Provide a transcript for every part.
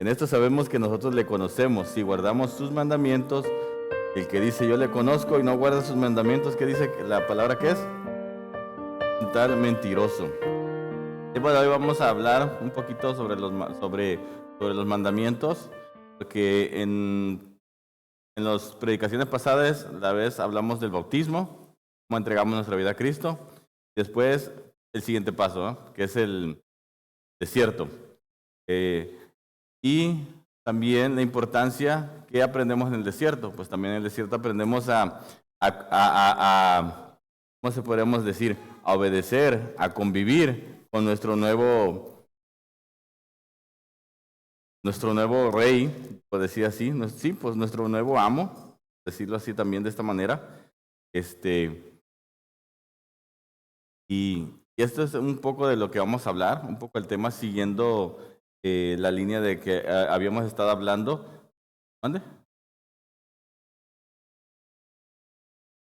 En esto sabemos que nosotros le conocemos, si guardamos sus mandamientos. El que dice yo le conozco y no guarda sus mandamientos, ¿qué dice la palabra que es? Un tal mentiroso. Y bueno, hoy vamos a hablar un poquito sobre los mandamientos, porque en las predicaciones pasadas, la vez hablamos del bautismo, cómo entregamos nuestra vida a Cristo. Después, el siguiente paso, ¿no? Que es el desierto. Y también la importancia que aprendemos en el desierto. Pues también en el desierto aprendemos ¿cómo se podemos decir? A obedecer, a convivir con nuestro nuevo rey, por decir así. Sí, pues nuestro nuevo amo, decirlo así también de esta manera. Y esto es un poco de lo que vamos a hablar, un poco el tema siguiendo la línea de que habíamos estado hablando. ¿Dónde?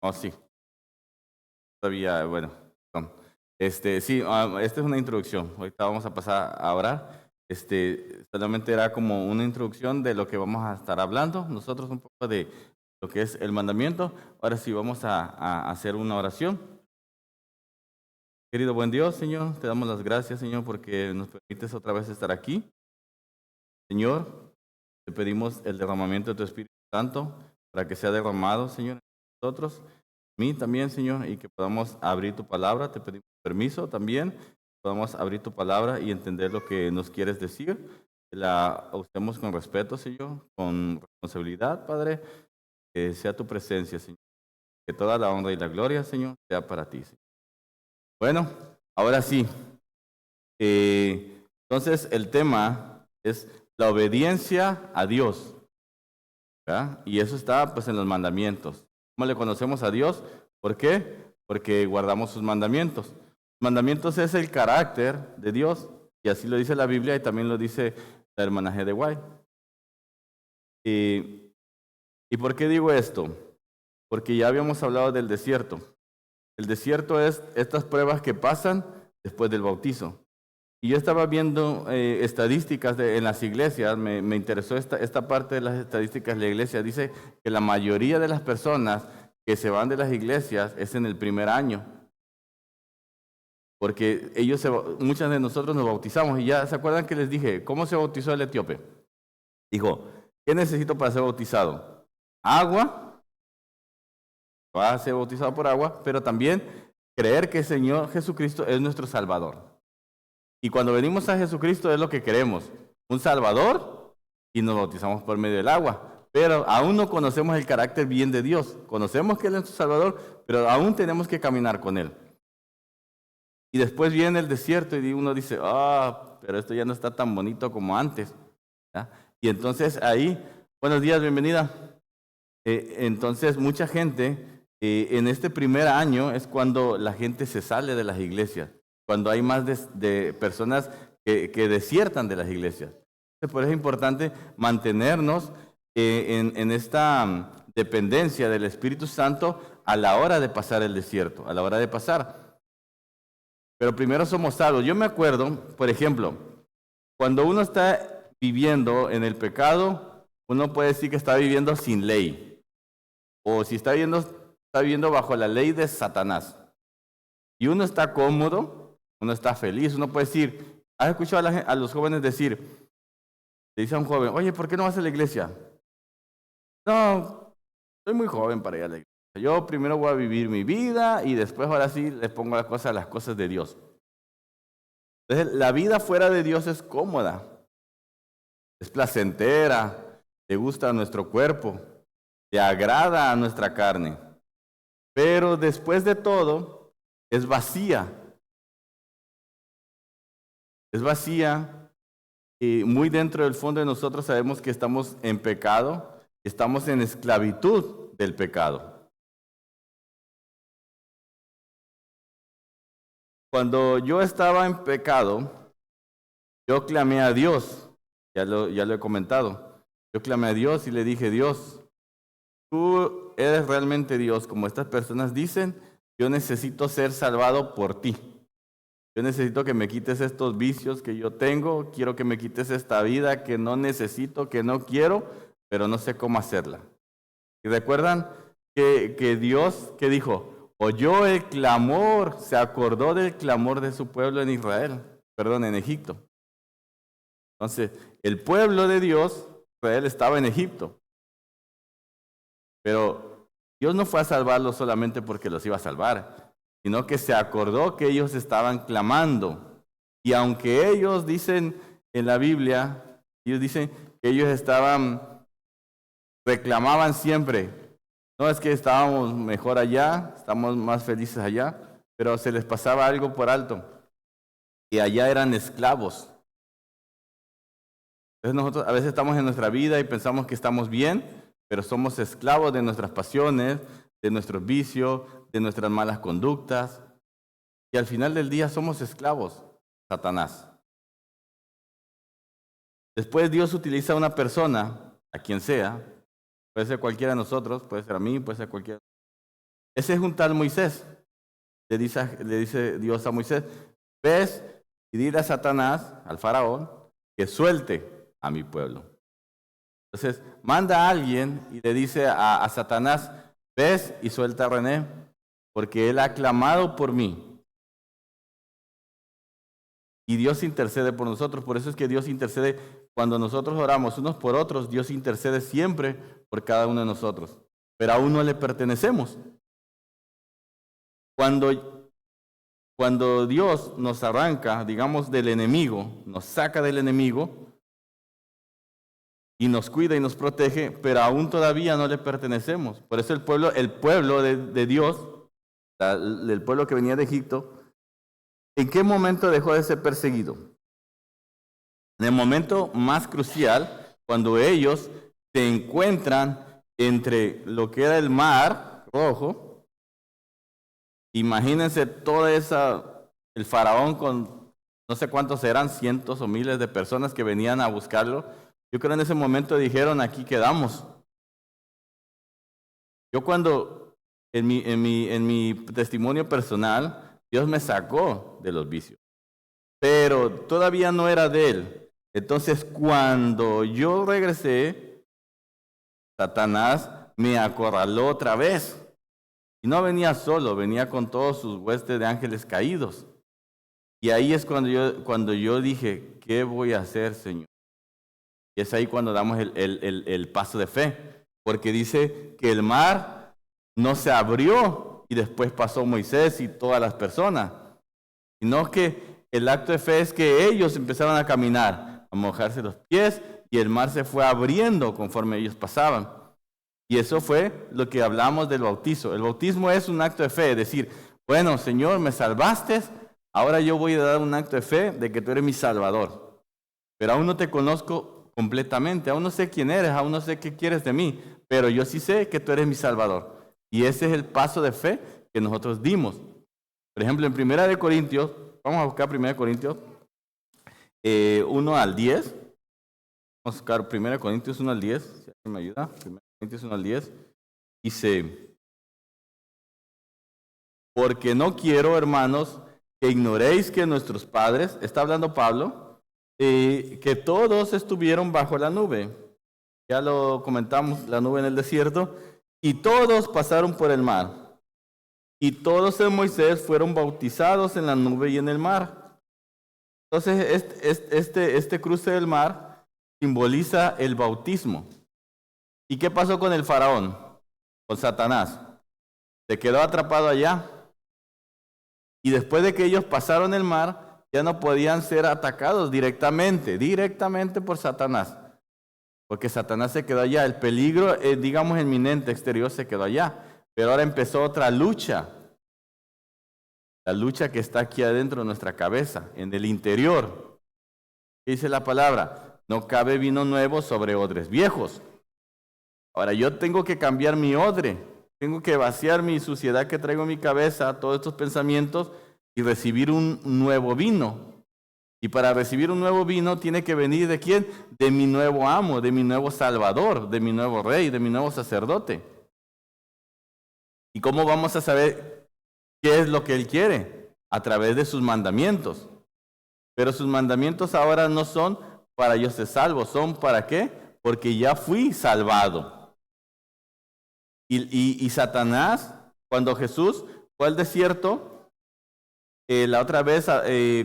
Oh, sí. Todavía, bueno. No. Sí, esta es una introducción. Ahorita vamos a pasar a orar. Solamente era como una introducción de lo que vamos a estar hablando. Nosotros un poco de lo que es el mandamiento. Ahora sí vamos a hacer una oración. Querido buen Dios, Señor, te damos las gracias, Señor, porque nos permites otra vez estar aquí. Señor, te pedimos el derramamiento de tu Espíritu Santo para que sea derramado, Señor, en nosotros, en mí también, Señor, y que podamos abrir tu palabra. Te pedimos permiso también, podamos abrir tu palabra y entender lo que nos quieres decir. Que la usemos con respeto, Señor, con responsabilidad, Padre, que sea tu presencia, Señor. Que toda la honra y la gloria, Señor, sea para ti, Señor. Bueno, ahora sí. Entonces, el tema es la obediencia a Dios, ¿verdad? Y eso está pues en los mandamientos. ¿Cómo le conocemos a Dios? ¿Por qué? Porque guardamos sus mandamientos. Mandamientos es el carácter de Dios, y así lo dice la Biblia y también lo dice la hermana G. de White. ¿Y por qué digo esto? Porque ya habíamos hablado del desierto. El desierto es estas pruebas que pasan después del bautizo. Y yo estaba viendo estadísticas en las iglesias, me interesó esta parte de las estadísticas de la iglesia. Dice que la mayoría de las personas que se van de las iglesias es en el primer año. Porque muchos de nosotros nos bautizamos. Y ya se acuerdan que les dije, ¿cómo se bautizó el etíope? Dijo, ¿qué necesito para ser bautizado? Agua, va a ser bautizado por agua, pero también creer que el Señor Jesucristo es nuestro Salvador. Y cuando venimos a Jesucristo es lo que queremos, un Salvador, y nos bautizamos por medio del agua. Pero aún no conocemos el carácter bien de Dios. Conocemos que Él es nuestro Salvador, pero aún tenemos que caminar con Él. Y después viene el desierto y uno dice, pero esto ya no está tan bonito como antes. ¿Ya? Y entonces ahí, buenos días, bienvenida. Entonces mucha gente, en este primer año es cuando la gente se sale de las iglesias, cuando hay más de personas que desiertan de las iglesias. Por eso es importante mantenernos en esta dependencia del Espíritu Santo a la hora de pasar el desierto, a la hora de pasar. Pero primero somos salvos. Yo me acuerdo, por ejemplo, cuando uno está viviendo en el pecado, uno puede decir que está viviendo sin ley. O si está viviendo bajo la ley de Satanás. Y uno está cómodo, uno está feliz, uno puede decir, ¿has escuchado a los jóvenes decir? Le dice a un joven, oye, ¿por qué no vas a la iglesia? No, soy muy joven para ir a la iglesia. Yo primero voy a vivir mi vida y después ahora sí les pongo las cosas de Dios. Entonces, la vida fuera de Dios es cómoda, es placentera, le gusta a nuestro cuerpo, le agrada a nuestra carne. Pero después de todo, es vacía. Es vacía y muy dentro del fondo de nosotros sabemos que estamos en pecado, estamos en esclavitud del pecado. Cuando yo estaba en pecado, yo clamé a Dios, ya lo he comentado. Yo clamé a Dios y le dije, Dios, tú eres realmente Dios, como estas personas dicen, yo necesito ser salvado por ti. Yo necesito que me quites estos vicios que yo tengo, quiero que me quites esta vida que no necesito, que no quiero, pero no sé cómo hacerla. Y recuerdan que Dios, ¿qué dijo? Oyó el clamor, se acordó del clamor de su pueblo en Israel, perdón, en Egipto. Entonces, el pueblo de Dios, Israel, estaba en Egipto. Pero Dios no fue a salvarlos solamente porque los iba a salvar, sino que se acordó que ellos estaban clamando. Y aunque ellos dicen en la Biblia, ellos dicen que ellos reclamaban siempre, no es que estábamos mejor allá, estamos más felices allá, pero se les pasaba algo por alto, y allá eran esclavos. Entonces nosotros a veces estamos en nuestra vida y pensamos que estamos bien, pero somos esclavos de nuestras pasiones, de nuestros vicios, de nuestras malas conductas, y al final del día somos esclavos de Satanás. Después Dios utiliza a una persona, a quien sea, puede ser cualquiera de nosotros, puede ser a mí, puede ser cualquiera. Ese es un tal Moisés. Le dice Dios a Moisés, ves y dile a Satanás, al faraón, que suelte a mi pueblo. Entonces, manda a alguien y le dice a Satanás, ves y suelta a René, porque él ha clamado por mí. Y Dios intercede por nosotros. Por eso es que Dios intercede cuando nosotros oramos unos por otros. Dios intercede siempre por cada uno de nosotros. Pero aún no le pertenecemos. Cuando Dios nos arranca, digamos, del enemigo, nos saca del enemigo y nos cuida y nos protege, pero aún todavía no le pertenecemos. Por eso el pueblo de Dios, el pueblo que venía de Egipto, ¿en qué momento dejó de ser perseguido? En el momento más crucial, cuando ellos se encuentran entre lo que era el mar Rojo. Imagínense el faraón con no sé cuántos eran, cientos o miles de personas que venían a buscarlo. Yo creo en ese momento dijeron, aquí quedamos. Yo cuando, en mi testimonio personal, Dios me sacó de los vicios, pero todavía no era de Él. Entonces, cuando yo regresé, Satanás me acorraló otra vez. Y no venía solo, venía con todos sus huestes de ángeles caídos. Y ahí es cuando yo dije, ¿qué voy a hacer, Señor? Y es ahí cuando damos el paso de fe. Porque dice que el mar no se abrió y después pasó Moisés y todas las personas. Sino que el acto de fe es que ellos empezaron a caminar, a mojarse los pies y el mar se fue abriendo conforme ellos pasaban. Y eso fue lo que hablamos del bautizo. El bautismo es un acto de fe, es decir, bueno, Señor, me salvaste, ahora yo voy a dar un acto de fe de que tú eres mi Salvador. Pero aún no te conozco completamente, aún no sé quién eres, aún no sé qué quieres de mí, pero yo sí sé que tú eres mi Salvador. Y ese es el paso de fe que nosotros dimos. Por ejemplo, en 1 Corintios, vamos a buscar 1 Corintios 1 al 10. Vamos a buscar 1 Corintios 1 al 10, si alguien me ayuda. 1 Corintios 1 al 10. Dice, porque no quiero, hermanos, que ignoréis que nuestros padres, está hablando Pablo, que todos estuvieron bajo la nube. Ya lo comentamos, la nube en el desierto, y todos pasaron por el mar. Y todos en Moisés fueron bautizados en la nube y en el mar. Entonces, este cruce del mar simboliza el bautismo. ¿Y qué pasó con el faraón? Con Satanás. Se quedó atrapado allá. Y después de que ellos pasaron el mar, ya no podían ser atacados directamente por Satanás. Porque Satanás se quedó allá. El peligro, digamos, inminente exterior se quedó allá. Pero ahora empezó otra lucha. La lucha que está aquí adentro de nuestra cabeza, en el interior. ¿Qué dice la palabra? No cabe vino nuevo sobre odres viejos. Ahora yo tengo que cambiar mi odre. Tengo que vaciar mi suciedad que traigo en mi cabeza, todos estos pensamientos, y recibir un nuevo vino. Y para recibir un nuevo vino tiene que venir ¿de quién? De mi nuevo amo, de mi nuevo Salvador, de mi nuevo Rey, de mi nuevo sacerdote. ¿Y cómo vamos a saber qué es lo que Él quiere? a través de sus mandamientos. Pero sus mandamientos ahora no son para yo ser salvo, son ¿para qué? Porque ya fui salvado. Y Satanás, cuando Jesús fue al desierto, la otra vez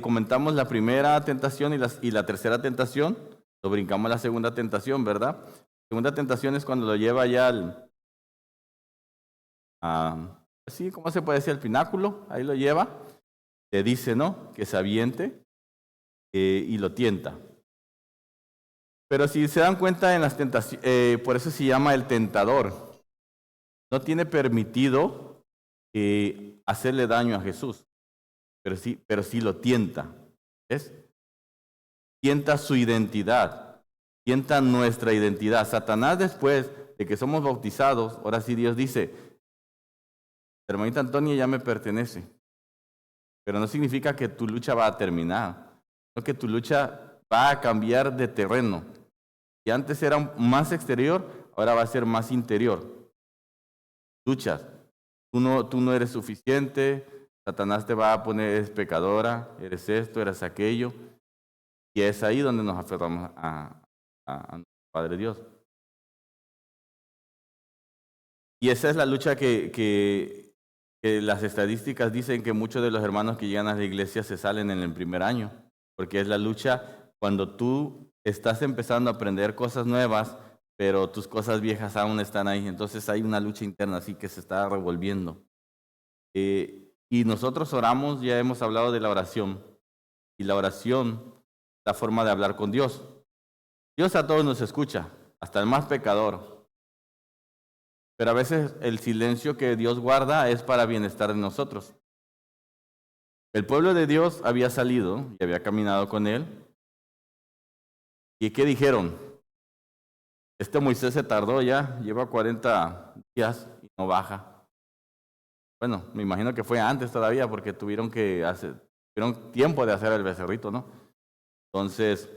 comentamos la primera tentación y la tercera tentación, lo brincamos la segunda tentación, ¿verdad? La segunda tentación es cuando lo lleva ya así, ¿cómo se puede decir? Al pináculo, ahí lo lleva, le dice, ¿no? Que se aviente y lo tienta. Pero si se dan cuenta en las tentaciones, por eso se llama el tentador. No tiene permitido hacerle daño a Jesús, pero sí lo tienta. ¿Ves? Tienta su identidad, tienta nuestra identidad. Satanás, después de que somos bautizados, ahora sí Dios dice, hermanita Antonia ya me pertenece, pero no significa que tu lucha va a terminar, sino que tu lucha va a cambiar de terreno. Si antes era más exterior, ahora va a ser más interior. Luchas. Tú no eres suficiente, Satanás te va a poner, eres pecadora, eres esto, eres aquello. Y es ahí donde nos aferramos a nuestro Padre Dios. Y esa es la lucha que las estadísticas dicen que muchos de los hermanos que llegan a la iglesia se salen en el primer año, porque es la lucha cuando tú estás empezando a aprender cosas nuevas, pero tus cosas viejas aún están ahí. Entonces hay una lucha interna así que se está revolviendo. Y nosotros oramos, ya hemos hablado de la oración, y la oración es la forma de hablar con Dios. Dios a todos nos escucha, hasta el más pecador. Pero a veces el silencio que Dios guarda es para bienestar de nosotros. El pueblo de Dios había salido y había caminado con él. ¿Y qué dijeron? Este Moisés se tardó ya, lleva 40 días y no baja. Bueno, me imagino que fue antes todavía porque tuvieron tiempo de hacer el becerrito, ¿no? Entonces,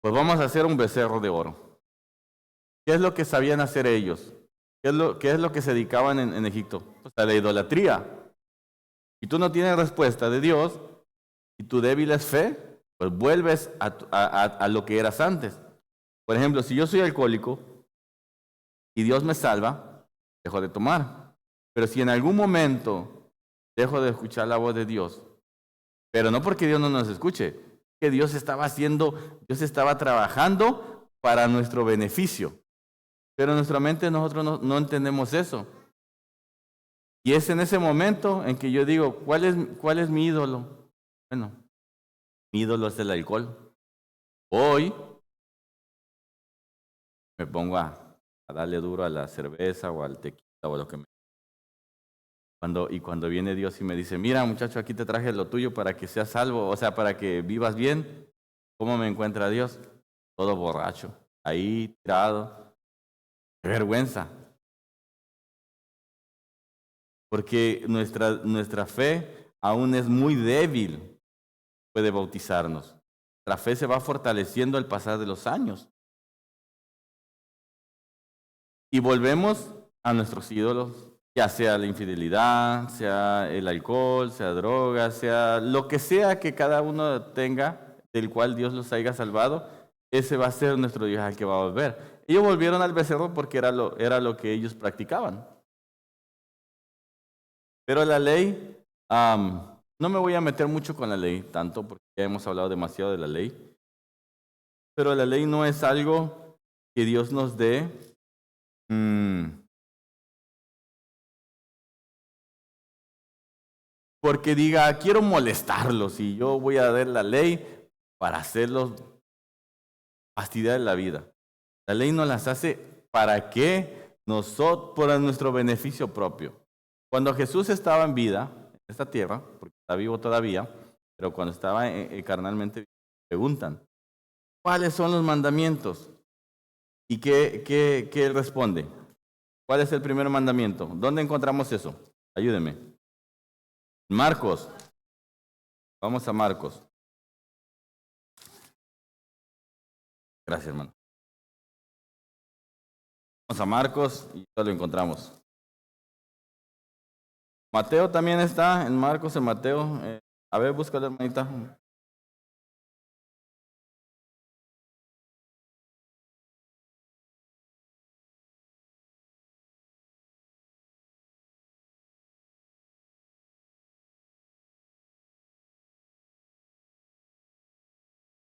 pues vamos a hacer un becerro de oro. ¿Qué es lo que sabían hacer ellos? ¿Qué es lo que se dedicaban en Egipto? Pues a la idolatría. Y tú no tienes respuesta de Dios y tu débil es fe, pues vuelves a lo que eras antes. Por ejemplo, si yo soy alcohólico y Dios me salva, dejo de tomar. Pero si en algún momento dejo de escuchar la voz de Dios, pero no porque Dios no nos escuche, que Dios estaba trabajando para nuestro beneficio. Pero en nuestra mente nosotros no entendemos eso. Y es en ese momento en que yo digo, ¿cuál es mi ídolo? Bueno, mi ídolo es el alcohol. Hoy me pongo a darle duro a la cerveza o al tequila o a lo que me... Cuando viene Dios y me dice, mira muchacho, aquí te traje lo tuyo para que seas salvo, o sea, para que vivas bien. ¿Cómo me encuentra Dios? Todo borracho, ahí tirado. ¡Qué vergüenza! Porque nuestra fe aún es muy débil, puede bautizarnos. La fe se va fortaleciendo al pasar de los años. Y volvemos a nuestros ídolos, ya sea la infidelidad, sea el alcohol, sea droga, sea lo que sea que cada uno tenga, del cual Dios los haya salvado, ese va a ser nuestro Dios al que va a volver. Ellos volvieron al becerro porque era lo que ellos practicaban. Pero la ley, no me voy a meter mucho con la ley, tanto porque ya hemos hablado demasiado de la ley, pero la ley no es algo que Dios nos dé porque diga, quiero molestarlos y yo voy a dar la ley para hacerlos fastidiar la vida. La ley nos las hace para que nosotros, por nuestro beneficio propio. Cuando Jesús estaba en vida, en esta tierra, porque está vivo todavía, pero cuando estaba carnalmente, preguntan, ¿cuáles son los mandamientos? ¿Y qué él responde? ¿Cuál es el primer mandamiento? ¿Dónde encontramos eso? Ayúdenme. Marcos. Vamos a Marcos. Gracias, hermano. Vamos a Marcos y ya lo encontramos. Mateo también está, en Marcos, en Mateo. A ver, búscalo, hermanita.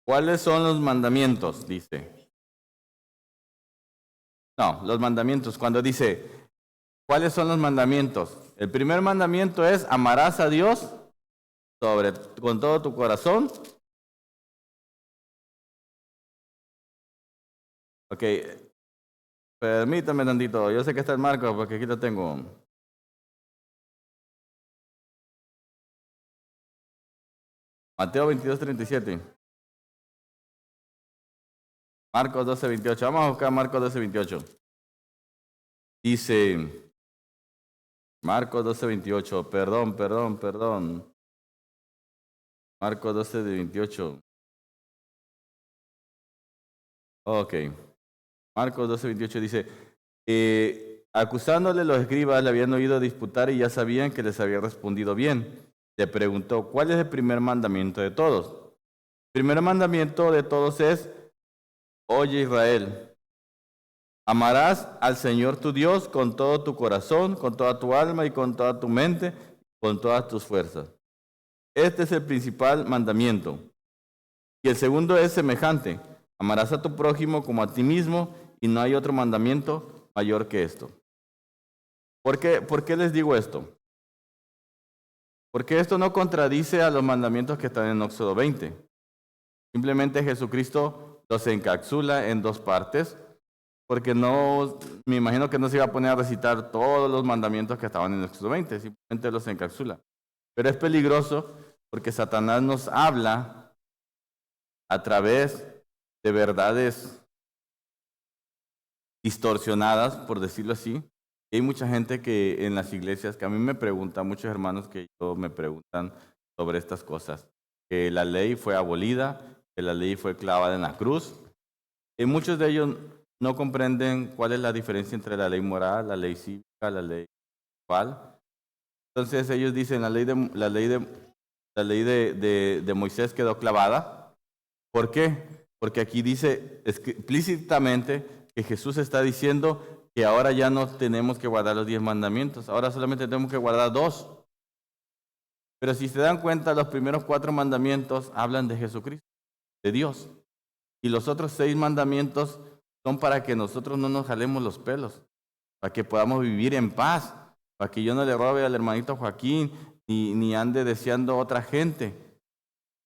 ¿Cuáles son los mandamientos? Dice. No, los mandamientos. Cuando dice, ¿cuáles son los mandamientos? El primer mandamiento es, amarás a Dios con todo tu corazón. Ok, permítame tantito. Yo sé que está el marco porque aquí lo tengo. Mateo 22:37. Marcos 12:28. Vamos a buscar Marcos 12:28. Dice, Marcos 12:28. Perdón. Marcos 12:28. Ok. Marcos 12:28 dice, acusándole los escribas, le habían oído disputar y ya sabían que les había respondido bien. Le preguntó, ¿cuál es el primer mandamiento de todos? El primer mandamiento de todos es, oye Israel, amarás al Señor tu Dios con todo tu corazón, con toda tu alma y con toda tu mente, con todas tus fuerzas. Este es el principal mandamiento. Y el segundo es semejante, amarás a tu prójimo como a ti mismo, y no hay otro mandamiento mayor que esto. ¿Por qué les digo esto? Porque esto no contradice a los mandamientos que están en Éxodo 20. Simplemente Jesucristo los encapsula en dos partes, porque no, me imagino que no se iba a poner a recitar todos los mandamientos que estaban en Éxodo 20, simplemente los encapsula. Pero es peligroso porque Satanás nos habla a través de verdades distorsionadas, por decirlo así. Y hay mucha gente que en las iglesias, que a mí me preguntan, muchos hermanos que me preguntan sobre estas cosas, que la ley fue abolida, que la ley fue clavada en la cruz. Y muchos de ellos no comprenden cuál es la diferencia entre la ley moral, la ley cívica, la ley cual. Entonces ellos dicen la ley de Moisés quedó clavada. ¿Por qué? Porque aquí dice explícitamente que Jesús está diciendo que ahora ya no tenemos que guardar los 10 mandamientos, ahora solamente tenemos que guardar 2. Pero si se dan cuenta, los primeros 4 mandamientos hablan de Jesucristo, de Dios. Y los otros 6 mandamientos son para que nosotros no nos jalemos los pelos, para que podamos vivir en paz, para que yo no le robe al hermanito Joaquín, ni ande deseando a otra gente.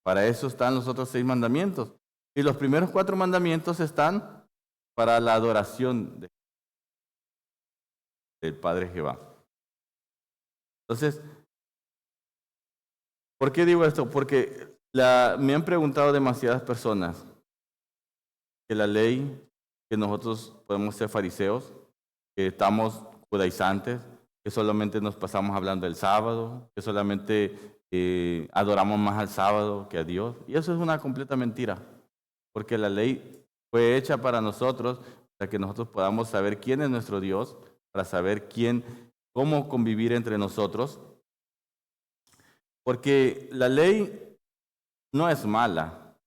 Para eso están los otros 6 mandamientos. Y los primeros 4 mandamientos están para la adoración del Padre Jehová. Entonces, ¿por qué digo esto? Porque me han preguntado demasiadas personas que la ley, que nosotros podemos ser fariseos, que estamos judaizantes, que solamente nos pasamos hablando del sábado, que solamente adoramos más al sábado que a Dios. Y eso es una completa mentira, porque la ley fue hecha para nosotros, para que nosotros podamos saber quién es nuestro Dios, para saber cómo convivir entre nosotros. Porque la ley no es mala.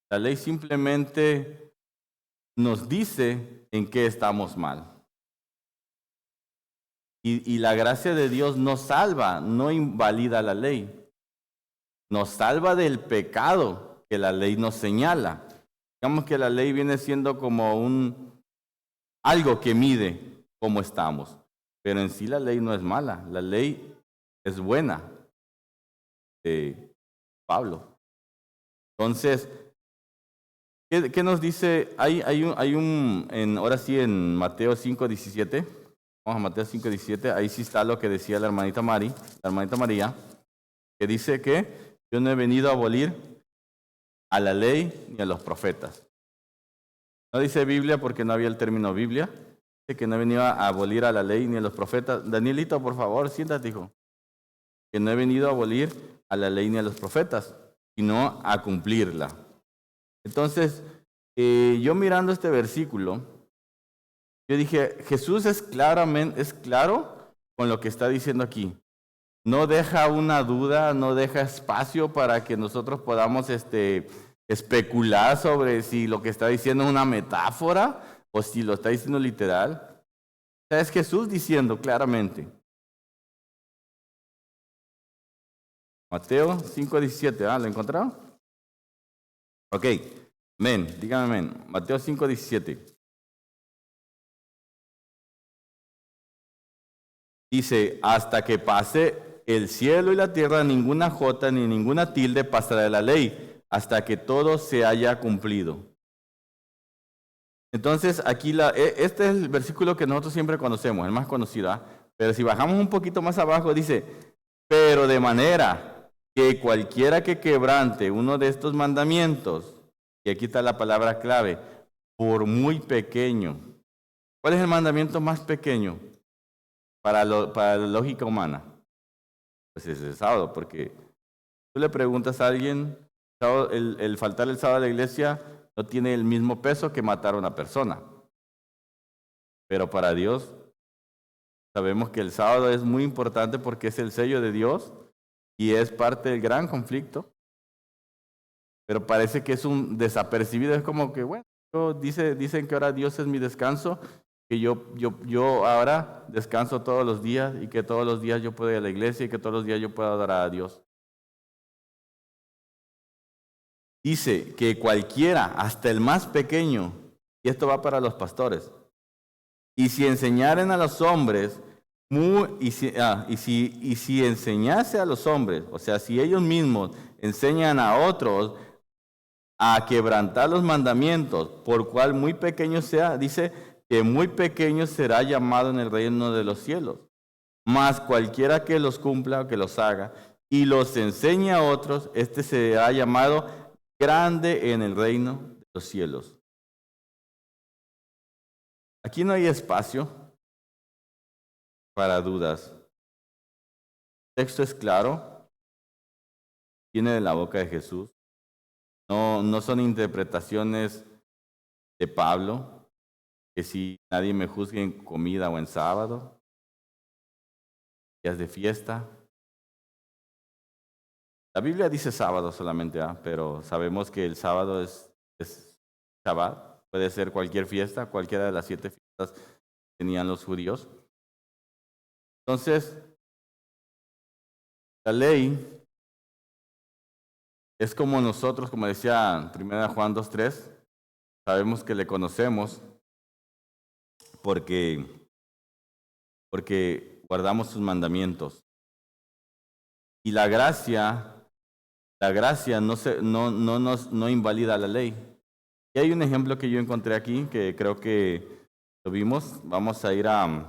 La ley simplemente nos dice en qué estamos mal. Y la gracia de Dios nos salva, no invalida la ley. Nos salva del pecado que la ley nos señala. Digamos que la ley viene siendo como algo que mide cómo estamos. Pero en sí la ley no es mala, la ley es buena. Pablo. Entonces, ¿qué nos dice? Ahora sí en Mateo 5:17. Vamos a Mateo 5:17. Ahí sí está lo que decía la hermanita María, que dice que yo no he venido a abolir a la ley ni a los profetas. No dice Biblia porque no había el término Biblia. Dice que no he venido a abolir a la ley ni a los profetas. Danielito, por favor, siéntate, hijo. Que no he venido a abolir a la ley ni a los profetas, sino a cumplirla. Entonces, yo mirando este versículo, yo dije, Jesús es claro con lo que está diciendo aquí. No deja una duda, no deja espacio para que nosotros podamos especular sobre si lo que está diciendo es una metáfora o si lo está diciendo literal. O sea, es Jesús diciendo claramente. Mateo 5:17, ¿lo encontraron? Ok, amén, dígame amén. Mateo 5:17. Dice, hasta que pase el cielo y la tierra, ninguna jota ni ninguna tilde pasará de la ley, hasta que todo se haya cumplido. Entonces, aquí este es el versículo que nosotros siempre conocemos, el más conocido, ¿ah? Pero si bajamos un poquito más abajo, dice, pero de manera que cualquiera que quebrante uno de estos mandamientos, y aquí está la palabra clave, por muy pequeño. ¿Cuál es el mandamiento más pequeño para la lógica humana? Pues es el sábado, porque tú le preguntas a alguien, el faltar el sábado a la iglesia no tiene el mismo peso que matar a una persona. Pero para Dios, sabemos que el sábado es muy importante porque es el sello de Dios y es parte del gran conflicto. Pero parece que es un desapercibido, es como que, bueno, dicen que ahora Dios es mi descanso, que yo ahora descanso todos los días y que todos los días yo puedo ir a la iglesia y que todos los días yo puedo adorar a Dios. Dice que cualquiera, hasta el más pequeño, y esto va para los pastores, y si enseñaren a los hombres, y si enseñase a los hombres, o sea, si ellos mismos enseñan a otros a quebrantar los mandamientos, por cual muy pequeño sea, dice que muy pequeño será llamado en el reino de los cielos. Mas cualquiera que los cumpla, que los haga, y los enseñe a otros, este será llamado grande en el reino de los cielos. Aquí no hay espacio para dudas. El texto es claro, viene de la boca de Jesús. No son interpretaciones de Pablo, que si nadie me juzgue en comida o en sábado, días de fiesta. La Biblia dice sábado solamente, pero sabemos que el sábado es Shabbat, puede ser cualquier fiesta, cualquiera de las 7 fiestas que tenían los judíos. Entonces, la ley es como nosotros, como decía 1 Juan 2:3, sabemos que le conocemos porque guardamos sus mandamientos. Y la gracia no invalida la ley. Y hay un ejemplo que yo encontré aquí, que creo que lo vimos. Vamos a ir a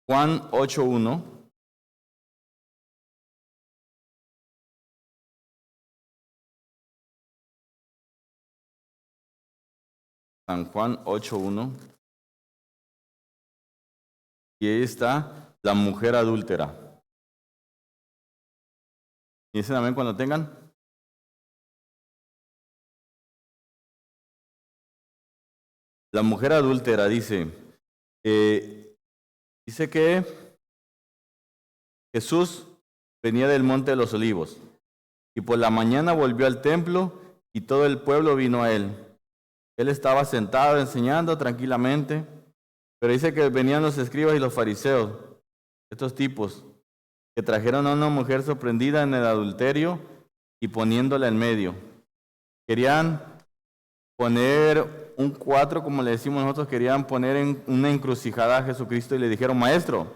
Juan 8:1. San Juan 8:1. Y ahí está la mujer adúltera. ¿Dicen amén cuando tengan? La mujer adúltera dice que Jesús venía del monte de los olivos y por la mañana volvió al templo y todo el pueblo vino a él. Él estaba sentado enseñando tranquilamente, pero dice que venían los escribas y los fariseos, estos tipos, que trajeron a una mujer sorprendida en el adulterio y poniéndola en medio. Querían poner un 4, como le decimos nosotros, querían poner en una encrucijada a Jesucristo y le dijeron, Maestro,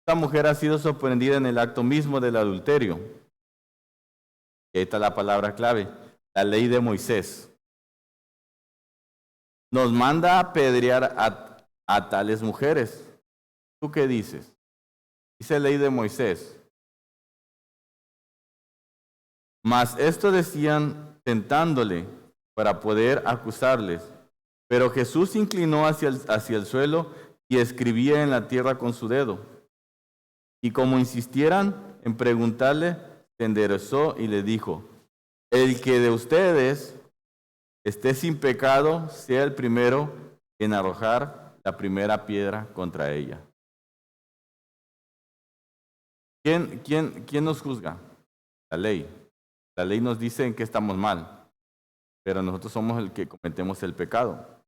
esta mujer ha sido sorprendida en el acto mismo del adulterio. Y ahí está la palabra clave, la ley de Moisés. Nos manda a apedrear a tales mujeres. ¿Tú qué dices? Dice ley de Moisés. Mas esto decían tentándole para poder acusarles. Pero Jesús se inclinó hacia el suelo y escribía en la tierra con su dedo. Y como insistieran en preguntarle, se enderezó y le dijo, el que de ustedes esté sin pecado, sea el primero en arrojar la primera piedra contra ella. ¿Quién nos juzga? La ley. La ley nos dice en qué estamos mal, pero nosotros somos el que cometemos el pecado.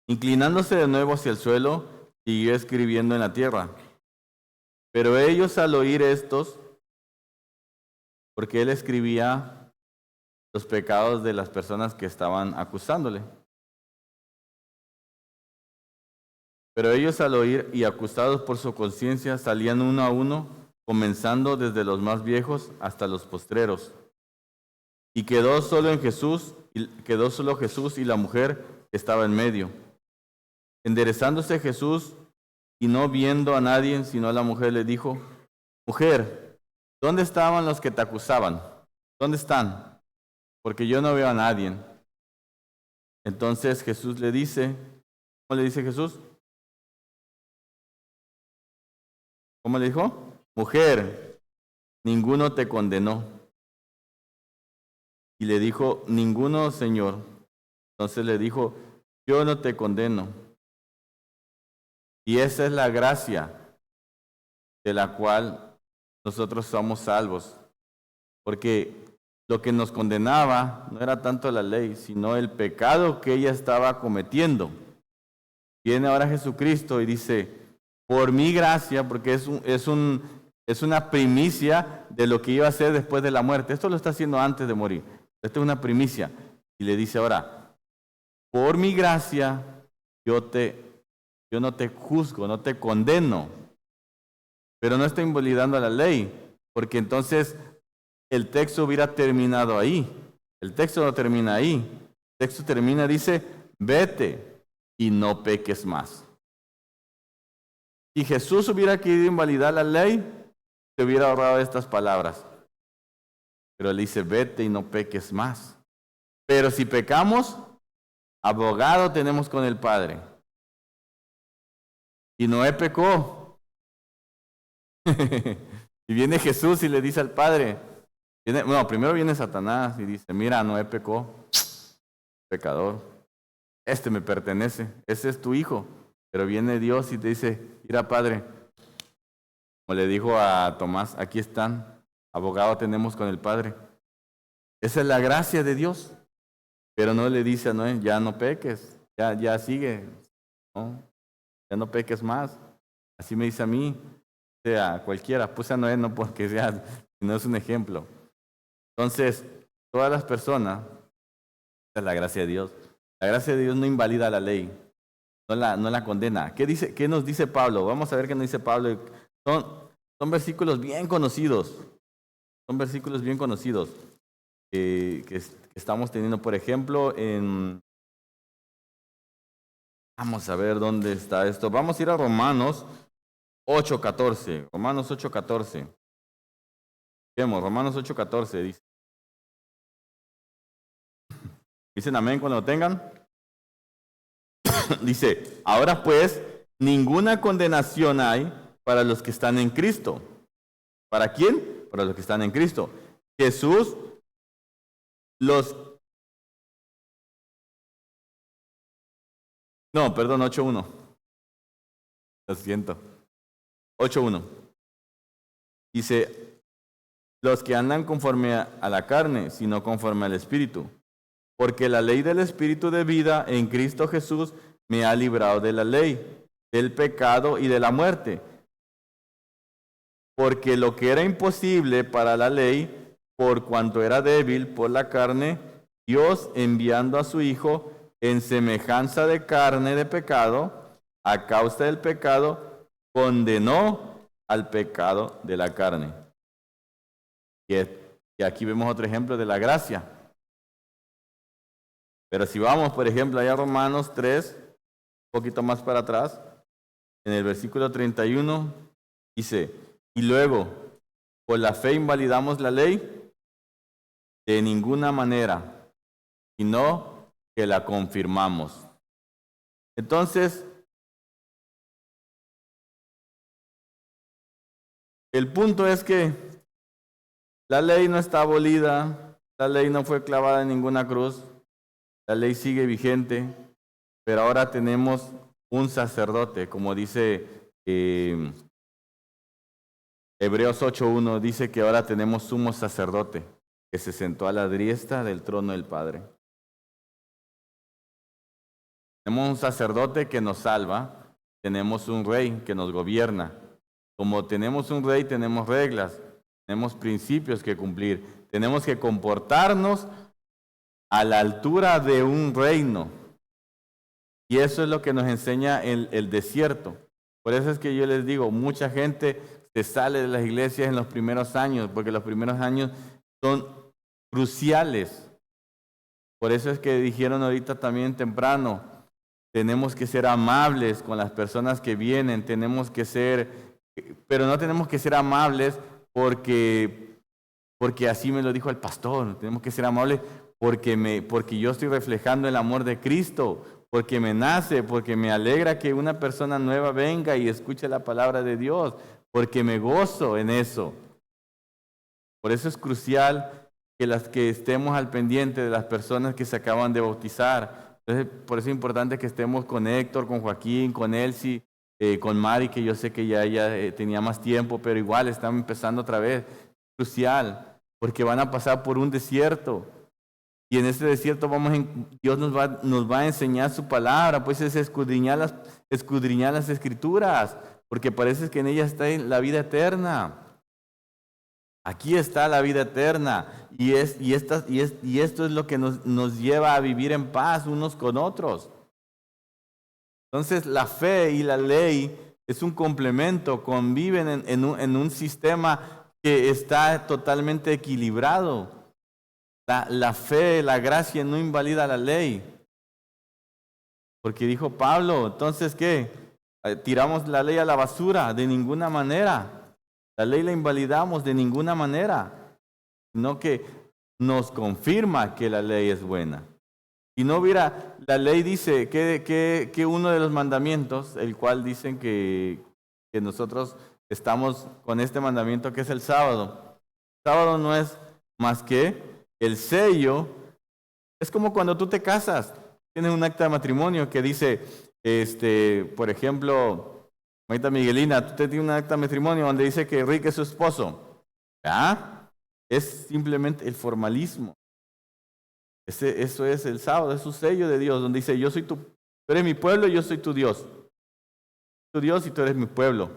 Inclinándose de nuevo hacia el suelo, siguió escribiendo en la tierra. Pero ellos al oír estos, porque él escribía los pecados de las personas que estaban acusándole. Pero ellos al oír y acusados por su conciencia salían uno a uno, comenzando desde los más viejos hasta los postreros. Y quedó solo Jesús y la mujer que estaba en medio. Enderezándose Jesús y no viendo a nadie, sino a la mujer, le dijo: Mujer, ¿dónde estaban los que te acusaban? ¿Dónde están? Porque yo no veo a nadie. Entonces Jesús le dice, ¿cómo le dice Jesús? ¿Cómo le dijo? Mujer, ninguno te condenó. Y le dijo, ninguno, Señor. Entonces le dijo, yo no te condeno. Y esa es la gracia de la cual nosotros somos salvos. Porque lo que nos condenaba no era tanto la ley, sino el pecado que ella estaba cometiendo. Viene ahora Jesucristo y dice, por mi gracia, porque es una primicia de lo que iba a hacer después de la muerte. Esto lo está haciendo antes de morir. Esto es una primicia. Y le dice ahora, por mi gracia, yo no te juzgo, no te condeno. Pero no estoy invalidando a la ley, porque entonces el texto hubiera terminado ahí. El texto no termina ahí. El texto termina, dice, vete y no peques más. Si Jesús hubiera querido invalidar la ley, se hubiera ahorrado estas palabras. Pero le dice, vete y no peques más. Pero si pecamos, abogado tenemos con el Padre. Y Noé pecó. Y viene Jesús y le dice al Padre, primero viene Satanás y dice, mira, Noé pecó, pecador. Este me pertenece, ese es tu hijo. Pero viene Dios y te dice, mira, Padre, como le dijo a Tomás, aquí están, abogado tenemos con el Padre. Esa es la gracia de Dios. Pero no le dice a Noé, ya no peques, ya sigue, ¿no? Ya no peques más. Así me dice a mí, a cualquiera. Puse a Noé no porque sea, sino es un ejemplo. Entonces, todas las personas, esa es la gracia de Dios. La gracia de Dios no invalida la ley, no la condena. ¿Qué nos dice Pablo? Vamos a ver qué nos dice Pablo. Son versículos bien conocidos. Son versículos bien conocidos que estamos teniendo, por ejemplo, vamos a ver dónde está esto. Vamos a ir a Romanos 8:14. Romanos 8:14. Vemos, Romanos 8:14 dice. ¿Dicen amén cuando lo tengan? Dice, ahora pues, ninguna condenación hay para los que están en Cristo. ¿Para quién? Para los que están en Cristo. Jesús perdón, 8:1. Lo siento. 8:1. Dice, los que andan conforme a la carne, sino conforme al Espíritu. Porque la ley del Espíritu de vida en Cristo Jesús me ha librado de la ley, del pecado y de la muerte. Porque lo que era imposible para la ley, por cuanto era débil por la carne, Dios enviando a su Hijo en semejanza de carne de pecado, a causa del pecado, condenó al pecado de la carne. Y aquí vemos otro ejemplo de la gracia. Pero si vamos, por ejemplo, allá a Romanos 3, un poquito más para atrás, en el versículo 31, dice, y luego, ¿por la fe invalidamos la ley? De ninguna manera, sino que la confirmamos. Entonces, el punto es que la ley no está abolida, La ley no fue clavada en ninguna cruz. La ley sigue vigente, pero ahora tenemos un sacerdote, como dice Hebreos 8:1, dice que ahora tenemos sumo sacerdote que se sentó a la diestra del trono del Padre. Tenemos un sacerdote que nos salva, tenemos un rey que nos gobierna. Como tenemos un rey, tenemos reglas, tenemos principios que cumplir, tenemos que comportarnos a la altura de un reino. Y eso es lo que nos enseña el desierto. Por eso es que yo les digo, mucha gente se sale de las iglesias en los primeros años, porque los primeros años son cruciales. Por eso es que dijeron ahorita también temprano, tenemos que ser amables con las personas que vienen, tenemos que ser, pero no tenemos que ser amables porque así me lo dijo el pastor, tenemos que ser amables porque yo estoy reflejando el amor de Cristo, porque me nace, porque me alegra que una persona nueva venga y escuche la palabra de Dios, porque me gozo en eso. Por eso es crucial que estemos al pendiente de las personas que se acaban de bautizar. Entonces, por eso es importante que estemos con Héctor, con Joaquín, con Elsie, con Mari, que yo sé que ya ella tenía más tiempo, pero igual están empezando otra vez. Crucial, porque van a pasar por un desierto. Y en ese desierto Dios nos va a enseñar su palabra, pues es escudriñar las escrituras, porque parece que en ellas está la vida eterna. Aquí está la vida eterna y esto es lo que nos lleva a vivir en paz unos con otros. Entonces la fe y la ley es un complemento, conviven en un sistema que está totalmente equilibrado. La fe, la gracia no invalida la ley. Porque dijo Pablo, entonces ¿qué? ¿Tiramos la ley a la basura? De ninguna manera. La ley la invalidamos de ninguna manera, sino que nos confirma que la ley es buena. Si no hubiera, la ley dice que uno de los mandamientos, el cual dicen que nosotros estamos con este mandamiento que es el sábado. El sábado no es más que el sello. Es como cuando tú te casas, tienes un acta de matrimonio que dice, por ejemplo, Maita Miguelina, tú tienes un acta de matrimonio donde dice que Rick es su esposo. ¿Ya? Es simplemente el formalismo. Eso es el sábado, es su sello de Dios, donde dice, tú eres mi pueblo y yo soy tu Dios. Tu Dios y tú eres mi pueblo.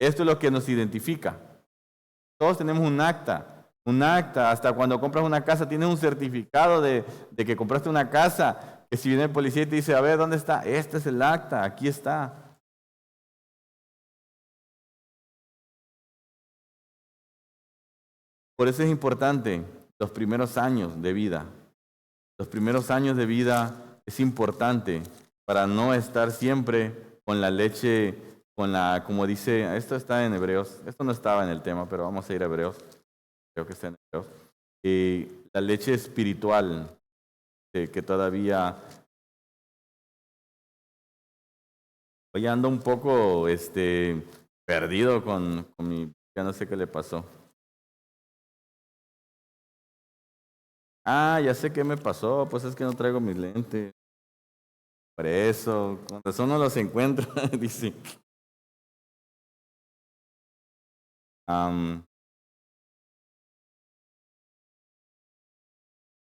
Esto es lo que nos identifica. Todos tenemos un acta, hasta cuando compras una casa tienes un certificado de que compraste una casa, que si viene el policía y te dice, a ver, ¿dónde está? Este es el acta, aquí está. Por eso es importante los primeros años de vida. Los primeros años de vida es importante para no estar siempre con la leche, como dice, esto está en Hebreos, esto no estaba en el tema, pero vamos a ir a Hebreos, creo que está en Hebreos. La leche espiritual, que todavía, hoy ando un poco perdido con mi, ya no sé qué le pasó. Ya sé qué me pasó, pues es que no traigo mis lentes. Por eso, con razón no los encuentro, dice.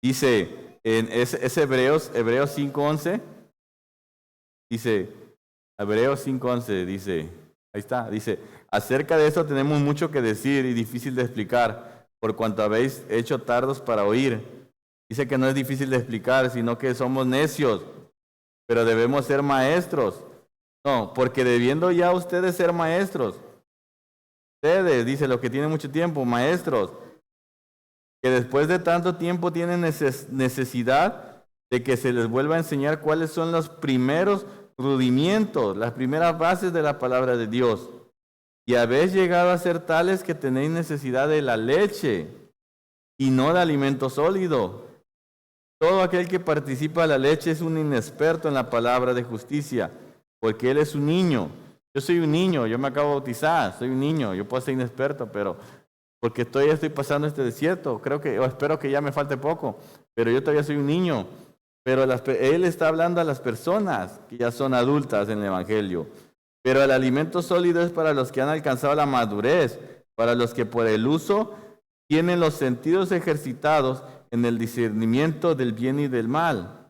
Dice, es Hebreos 5:11, dice, Hebreos 5:11, dice, ahí está, dice, acerca de esto tenemos mucho que decir y difícil de explicar, por cuanto habéis hecho tardos para oír. Dice que no es difícil de explicar, sino que somos necios, pero debemos ser maestros. No, porque debiendo ya ustedes ser maestros, ustedes, dice, los que tienen mucho tiempo, maestros, que después de tanto tiempo tienen necesidad de que se les vuelva a enseñar cuáles son los primeros rudimientos, las primeras bases de la palabra de Dios. Y habéis llegado a ser tales que tenéis necesidad de la leche y no de alimento sólido. Todo aquel que participa de la leche es un inexperto en la palabra de justicia, porque él es un niño. Yo soy un niño, yo me acabo de bautizar, soy un niño, yo puedo ser inexperto, pero porque todavía estoy pasando este desierto. O espero que ya me falte poco, pero yo todavía soy un niño. Pero Él está hablando a las personas que ya son adultas en el Evangelio. Pero el alimento sólido es para los que han alcanzado la madurez, para los que por el uso tienen los sentidos ejercitados en el discernimiento del bien y del mal.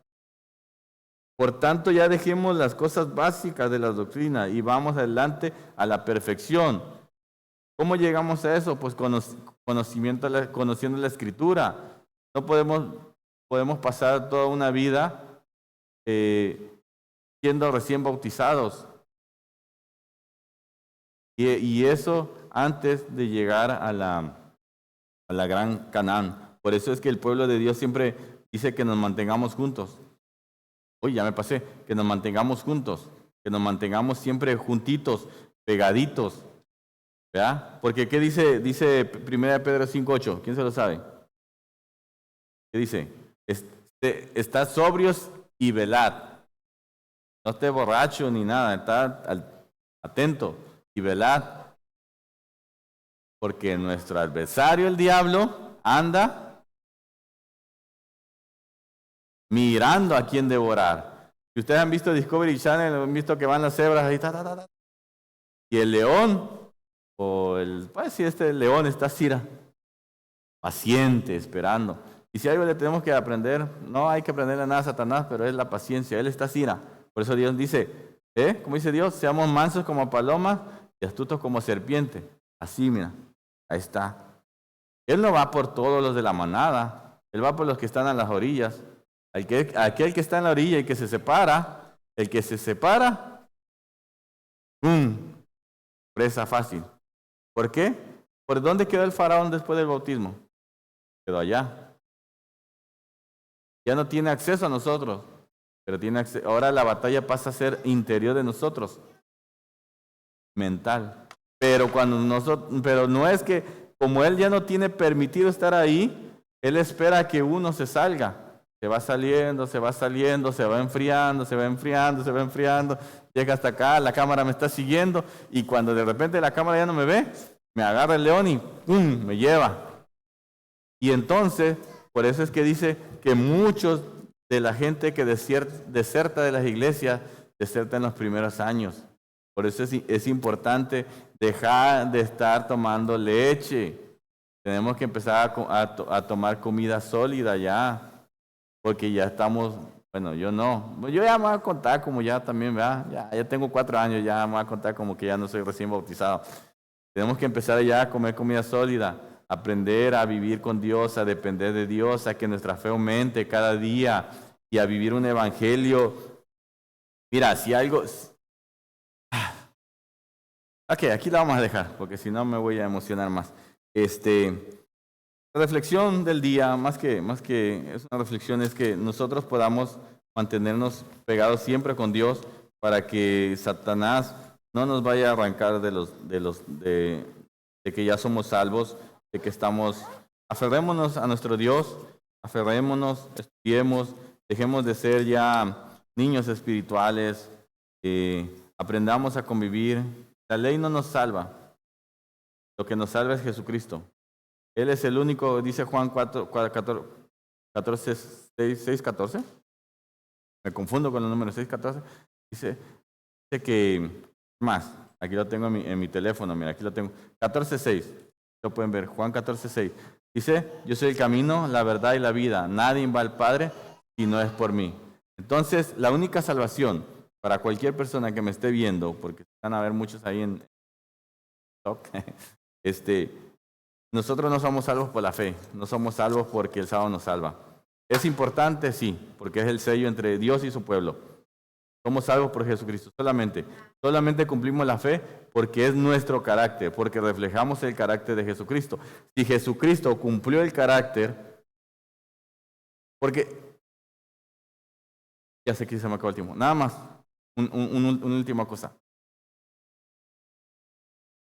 Por tanto, ya dejemos las cosas básicas de la doctrina y vamos adelante a la perfección. ¿Cómo llegamos a eso? Pues conociendo la Escritura. No podemos pasar toda una vida siendo recién bautizados. Y eso antes de llegar a la gran Canaán. Por eso es que el pueblo de Dios siempre dice que nos mantengamos juntos. Uy, ya me pasé. Que nos mantengamos juntos. Que nos mantengamos siempre juntitos, pegaditos. ¿Verdad? Porque ¿qué dice 1 Pedro 5:8? ¿Quién se lo sabe? ¿Qué dice? Estad sobrios y velad. No esté borracho ni nada. Estad atento y velad. Porque nuestro adversario, el diablo, anda mirando a quién devorar. Si ustedes han visto Discovery Channel, han visto que van las cebras ahí, y el león, pues si este león está Cira, paciente, esperando. Y si algo le tenemos que aprender, no hay que aprenderle nada a Satanás, pero es la paciencia. Él está Cira. Por eso Dios dice, ¿cómo dice Dios? Seamos mansos como palomas y astutos como serpiente. Así, mira, ahí está. Él no va por todos los de la manada, Él va por los que están a las orillas. Aquel que está en la orilla y que se separa, el que se separa, presa fácil. ¿Por qué? ¿Por dónde quedó el faraón después del bautismo? Quedó allá. Ya no tiene acceso a nosotros, pero tiene acceso. Ahora la batalla pasa a ser interior de nosotros, mental. Pero pero no es que, como él ya no tiene permitido estar ahí, él espera que uno se salga. Se va saliendo, se va saliendo, se va enfriando, se va enfriando, se va enfriando. Llega hasta acá, la cámara me está siguiendo y cuando de repente la cámara ya no me ve, me agarra el león y ¡pum!, me lleva. Y entonces, por eso es que dice que muchos de la gente que deserta de las iglesias, deserta en los primeros años. Por eso es importante dejar de estar tomando leche. Tenemos que empezar a tomar comida sólida ya. Porque ya estamos, bueno, yo no. Yo ya me voy a contar como ya también, ¿verdad? Ya tengo 4 años, ya me voy a contar como que ya no soy recién bautizado. Tenemos que empezar ya a comer comida sólida, aprender a vivir con Dios, a depender de Dios, a que nuestra fe aumente cada día y a vivir un evangelio. Mira, si algo... Ok, aquí la vamos a dejar, porque si no me voy a emocionar más. La reflexión del día, más que es una reflexión, es que nosotros podamos mantenernos pegados siempre con Dios para que Satanás no nos vaya a arrancar de que ya somos salvos, de que estamos. Aferrémonos a nuestro Dios, aferrémonos, estudiemos, dejemos de ser ya niños espirituales, aprendamos a convivir. La ley no nos salva, lo que nos salva es Jesucristo. Él es el único, dice Juan 14, 6, 14. Me confundo con el número 6, 14. Dice que, más, aquí lo tengo en mi teléfono, mira, aquí lo tengo. 14, 6. Lo pueden ver, Juan 14, 6. Dice, yo soy el camino, la verdad y la vida. Nadie va al Padre si no es por mí. Entonces, la única salvación para cualquier persona que me esté viendo, porque van a haber muchos ahí en TikTok, nosotros no somos salvos por la fe, no somos salvos porque el sábado nos salva. Es importante, sí, porque es el sello entre Dios y su pueblo. Somos salvos por Jesucristo, solamente cumplimos la fe porque es nuestro carácter, porque reflejamos el carácter de Jesucristo. Si Jesucristo cumplió el carácter, porque, ya sé que se me acabó el tiempo, nada más, una última cosa.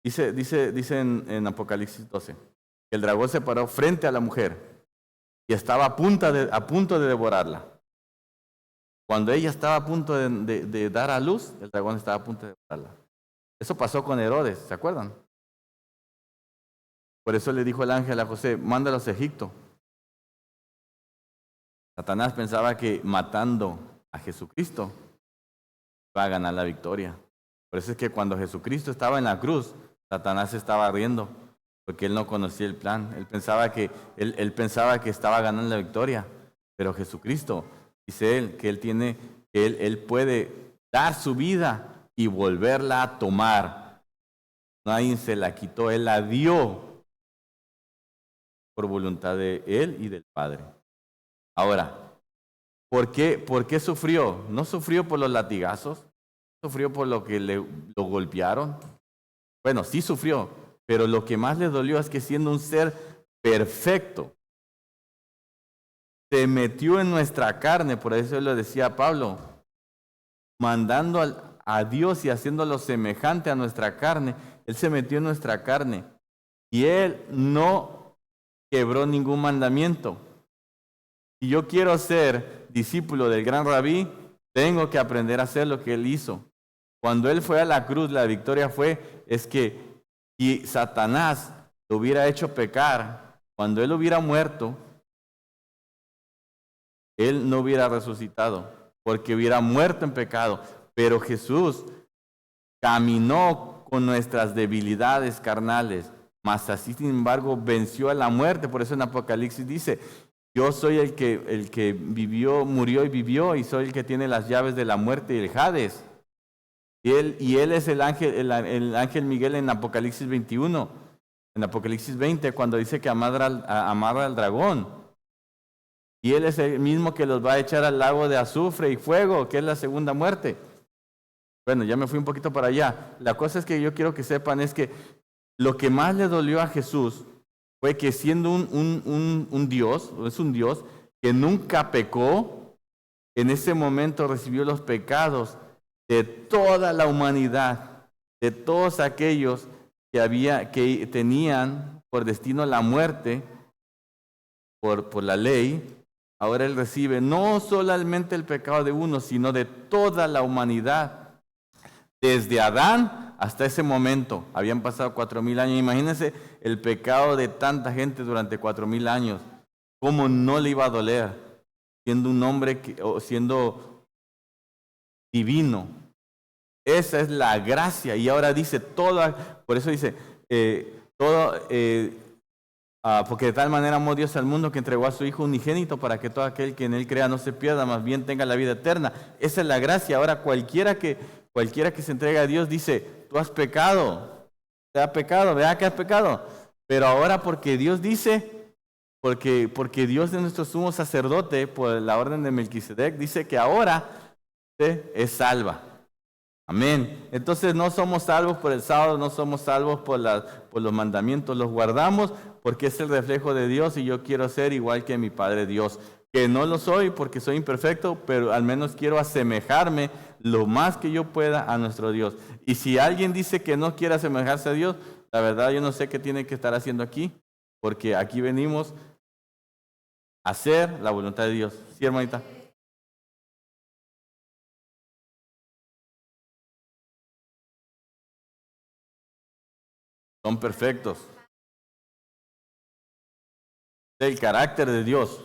Dice en Apocalipsis 12, que el dragón se paró frente a la mujer y estaba a punto de devorarla. Cuando ella estaba a punto de dar a luz, el dragón estaba a punto de devorarla. Eso pasó con Herodes, ¿se acuerdan? Por eso le dijo el ángel a José, mándalos a Egipto. Satanás pensaba que matando a Jesucristo iba a ganar la victoria. Por eso es que cuando Jesucristo estaba en la cruz, Satanás se estaba riendo, porque él no conocía el plan. Él pensaba que estaba ganando la victoria. Pero Jesucristo, dice él, que él puede dar su vida y volverla a tomar. Nadie se la quitó, él la dio por voluntad de él y del Padre. Ahora, ¿por qué sufrió? No sufrió por los latigazos, sufrió por lo que lo golpearon. Bueno, sí sufrió, pero lo que más le dolió es que siendo un ser perfecto, se metió en nuestra carne, por eso lo decía Pablo, mandando a Dios y haciéndolo semejante a nuestra carne. Él se metió en nuestra carne y él no quebró ningún mandamiento. Si yo quiero ser discípulo del gran rabí, tengo que aprender a hacer lo que él hizo. Cuando él fue a la cruz, la victoria es que si Satanás lo hubiera hecho pecar, cuando él hubiera muerto, él no hubiera resucitado, porque hubiera muerto en pecado. Pero Jesús caminó con nuestras debilidades carnales, mas así sin embargo venció a la muerte. Por eso en Apocalipsis dice, yo soy el que vivió, murió y vivió, y soy el que tiene las llaves de la muerte y el Hades. Y él es el ángel Miguel en Apocalipsis 21, en Apocalipsis 20, cuando dice que amarra al dragón. Y él es el mismo que los va a echar al lago de azufre y fuego, que es la segunda muerte. Bueno, ya me fui un poquito para allá. La cosa es que yo quiero que sepan es que lo que más le dolió a Jesús fue que siendo un Dios, es un Dios que nunca pecó, en ese momento recibió los pecados de toda la humanidad, de todos aquellos que tenían por destino la muerte por la ley. Ahora él recibe no solamente el pecado de uno, sino de toda la humanidad. Desde Adán hasta ese momento, habían pasado 4,000 años. Imagínense el pecado de tanta gente durante 4,000 años. ¿Cómo no le iba a doler? Siendo un hombre, siendo divino. Esa es la gracia. Y ahora dice por eso dice, porque de tal manera amó Dios al mundo que entregó a su Hijo unigénito para que todo aquel que en él crea no se pierda, más bien tenga la vida eterna. Esa es la gracia. Ahora cualquiera que se entrega a Dios dice, tú has pecado, te ha pecado, vea que has pecado. Pero ahora porque Dios dice, porque Dios es nuestro sumo sacerdote por la orden de Melquisedec, dice que ahora es salva. Amén. Entonces no somos salvos por el sábado, no somos salvos por los mandamientos, los guardamos porque es el reflejo de Dios y yo quiero ser igual que mi Padre Dios. Que no lo soy porque soy imperfecto, pero al menos quiero asemejarme lo más que yo pueda a nuestro Dios. Y si alguien dice que no quiere asemejarse a Dios, la verdad yo no sé qué tiene que estar haciendo aquí, porque aquí venimos a hacer la voluntad de Dios. ¿Sí, hermanita? Son perfectos. El carácter de Dios.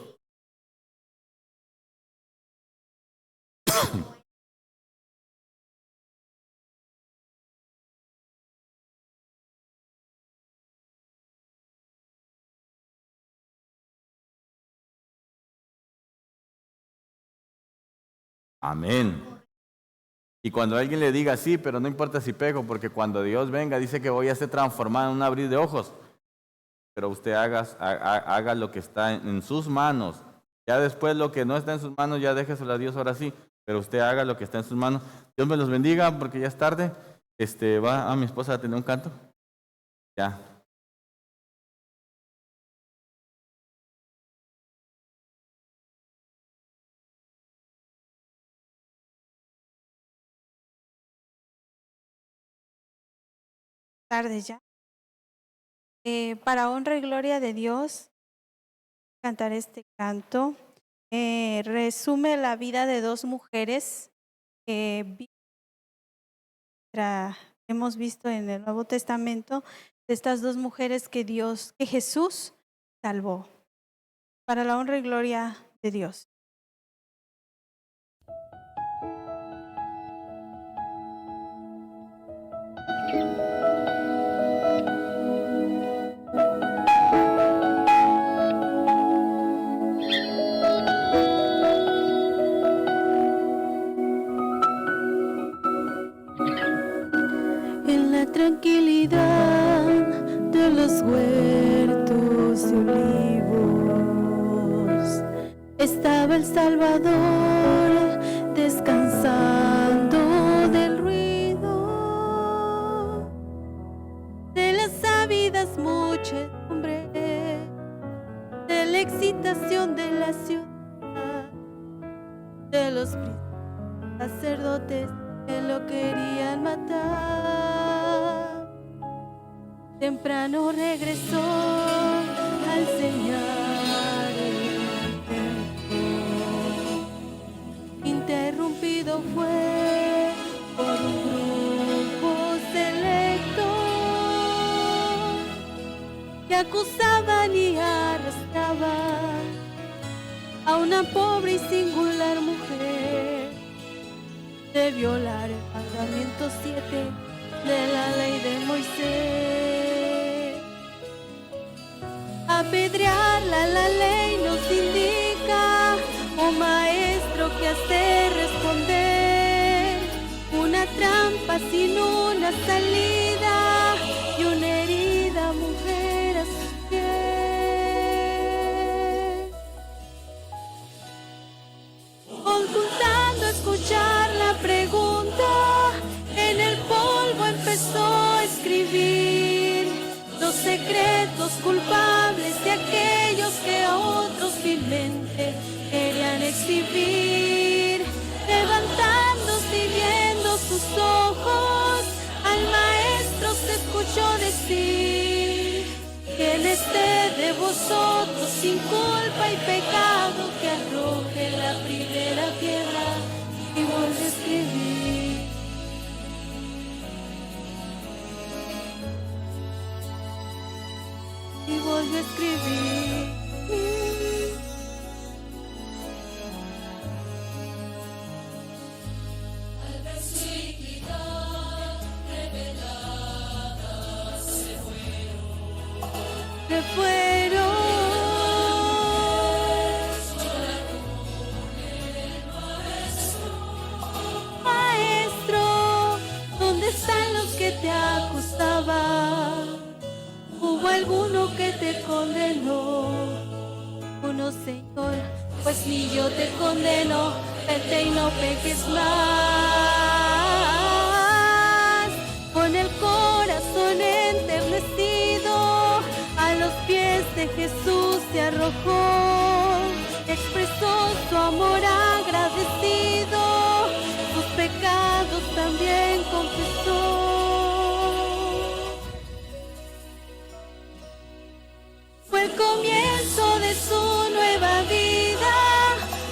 Amén. Y cuando alguien le diga sí, pero no importa si pego, porque cuando Dios venga dice que voy a ser transformado en un abrir de ojos. Pero usted haga lo que está en sus manos. Ya después lo que no está en sus manos, ya déjeselo a Dios ahora sí. Pero usted haga lo que está en sus manos. Dios me los bendiga porque ya es tarde. Va a mi esposa a tener un canto. Ya. Tardes ya. Para honra y gloria de Dios, cantar este canto. Resume la vida de dos mujeres que hemos visto en el Nuevo Testamento, de estas dos mujeres que Jesús salvó. Para la honra y gloria de Dios. En la tranquilidad de los huertos de olivos estaba el Salvador descansando del ruido de las ávidas muchedumbres, de la excitación de la ciudad, de los sacerdotes que lo querían matar. Temprano regresó al señalar el tiempo. Interrumpido fue por un grupo selecto que acusaban y arrestaban a una pobre y singular mujer de violar el mandamiento 7 de la ley de Moisés. Apedrearla la ley nos indica, oh maestro, que hacer responder. Una trampa sin una salida y una herida mujer a sus pies. Ocultando escuchar la pregunta, en el polvo empezó a escribir los secretos culpables de aquellos que a otros vilmente querían exhibir. Levantándose y viendo sus ojos, al maestro se escuchó decir: ¿quién esté de vosotros sin culpa y pecado, que arroje la primera piedra? Y vuelve a escribir. Y volvió a escribir. Al ver su iniquidad revelada se fueron. Maestro, ¿dónde están los que te acusaban? ¿Hubo alguno que te condenó? Uno, Señor, pues ni yo te condeno, vete y no peques más. Con el corazón enternecido, a los pies de Jesús se arrojó, expresó su amor agradecido, sus pecados también confesó. Fue el comienzo de su nueva vida,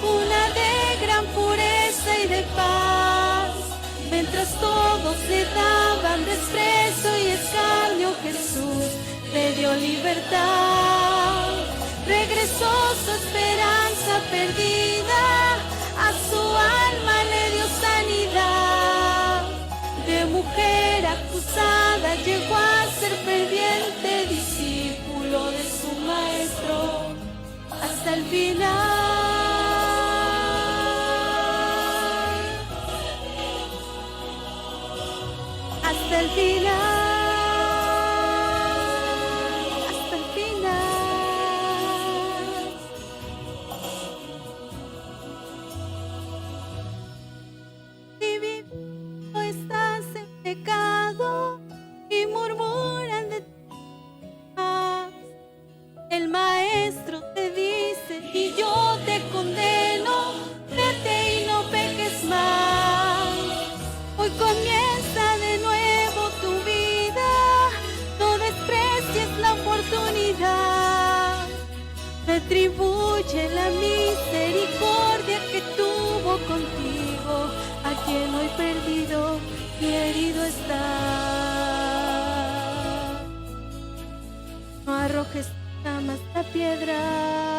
una de gran pureza y de paz. Mientras todos le daban desprecio y escarnio, Jesús le dio libertad. Regresó su esperanza perdida, a su alma le dio sanidad. De mujer acusada llegó a ser ferviente discípulo de su maestro hasta el final. Hasta el final. Hasta el final. Si vivo estás en pecado y murmuran de ti, el maestro te dice: y yo arrojes jamás la piedra.